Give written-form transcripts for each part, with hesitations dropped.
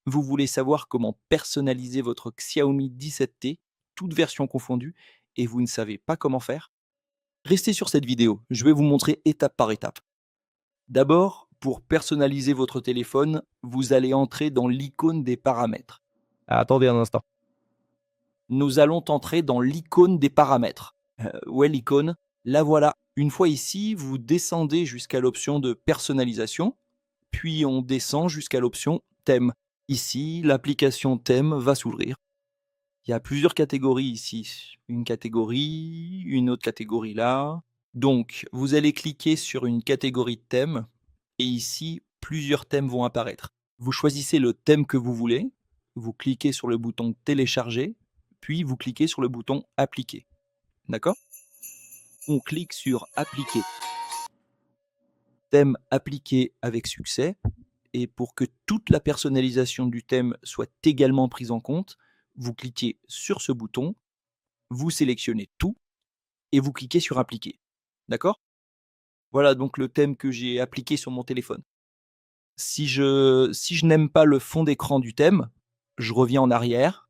Vous voulez savoir comment personnaliser votre Xiaomi 17T, toutes versions confondues, et vous ne savez pas comment faire? Restez sur cette vidéo, je vais vous montrer étape par étape. D'abord, pour personnaliser votre téléphone, vous allez entrer dans l'icône des paramètres. Attendez un instant. Nous allons entrer dans l'icône des paramètres. Où est l'icône? La voilà. Une fois ici, vous descendez jusqu'à l'option de personnalisation, puis on descend jusqu'à l'option thème. Ici, l'application thème va s'ouvrir. Il y a plusieurs catégories ici. Une catégorie, une autre catégorie là. Donc, vous allez cliquer sur une catégorie de thème et ici, plusieurs thèmes vont apparaître. Vous choisissez le thème que vous voulez, vous cliquez sur le bouton télécharger, puis vous cliquez sur le bouton appliquer. D'accord? On clique sur appliquer. Thème appliqué avec succès. Et pour que toute la personnalisation du thème soit également prise en compte, vous cliquez sur ce bouton, vous sélectionnez tout et vous cliquez sur appliquer. D'accord? Voilà donc le thème que j'ai appliqué sur mon téléphone. Si je n'aime pas le fond d'écran du thème, je reviens en arrière,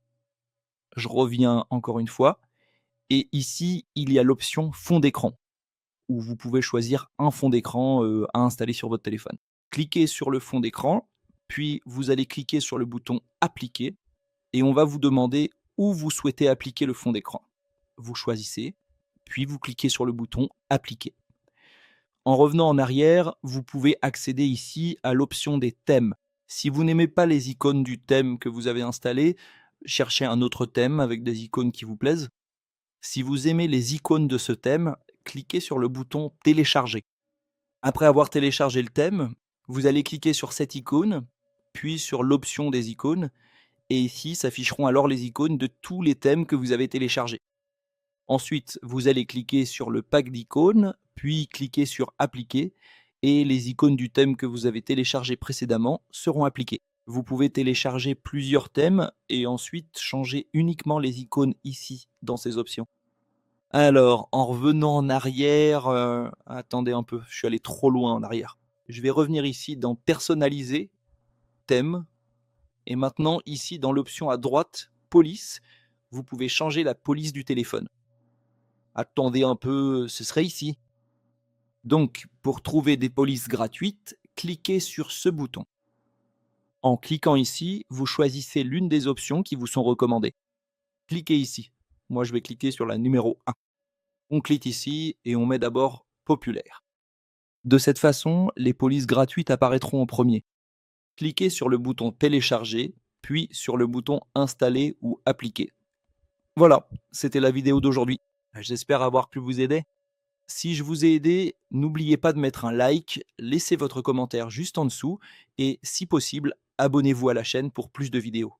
je reviens encore une fois et ici, il y a l'option fond d'écran où vous pouvez choisir un fond d'écran, à installer sur votre téléphone. Cliquez sur le fond d'écran, puis vous allez cliquer sur le bouton appliquer et on va vous demander où vous souhaitez appliquer le fond d'écran. Vous choisissez, puis vous cliquez sur le bouton appliquer. En revenant en arrière, vous pouvez accéder ici à l'option des thèmes. Si vous n'aimez pas les icônes du thème que vous avez installé, cherchez un autre thème avec des icônes qui vous plaisent. Si vous aimez les icônes de ce thème, cliquez sur le bouton télécharger. Après avoir téléchargé le thème, vous allez cliquer sur cette icône, puis sur l'option des icônes, et ici s'afficheront alors les icônes de tous les thèmes que vous avez téléchargés. Ensuite, vous allez cliquer sur le pack d'icônes, puis cliquer sur appliquer et les icônes du thème que vous avez téléchargé précédemment seront appliquées. Vous pouvez télécharger plusieurs thèmes et ensuite changer uniquement les icônes ici dans ces options. Alors, en revenant en arrière, attendez un peu, je suis allé trop loin en arrière. Je vais revenir ici dans personnaliser, thème, et maintenant ici dans l'option à droite, police, vous pouvez changer la police du téléphone. Attendez un peu, ce serait ici. Donc, pour trouver des polices gratuites, cliquez sur ce bouton. En cliquant ici, vous choisissez l'une des options qui vous sont recommandées. Cliquez ici. Moi, je vais cliquer sur la numéro 1. On clique ici et on met d'abord populaire. De cette façon, les polices gratuites apparaîtront en premier. Cliquez sur le bouton télécharger, puis sur le bouton installer ou appliquer. Voilà, c'était la vidéo d'aujourd'hui. J'espère avoir pu vous aider. Si je vous ai aidé, n'oubliez pas de mettre un like, laissez votre commentaire juste en dessous et si possible, abonnez-vous à la chaîne pour plus de vidéos.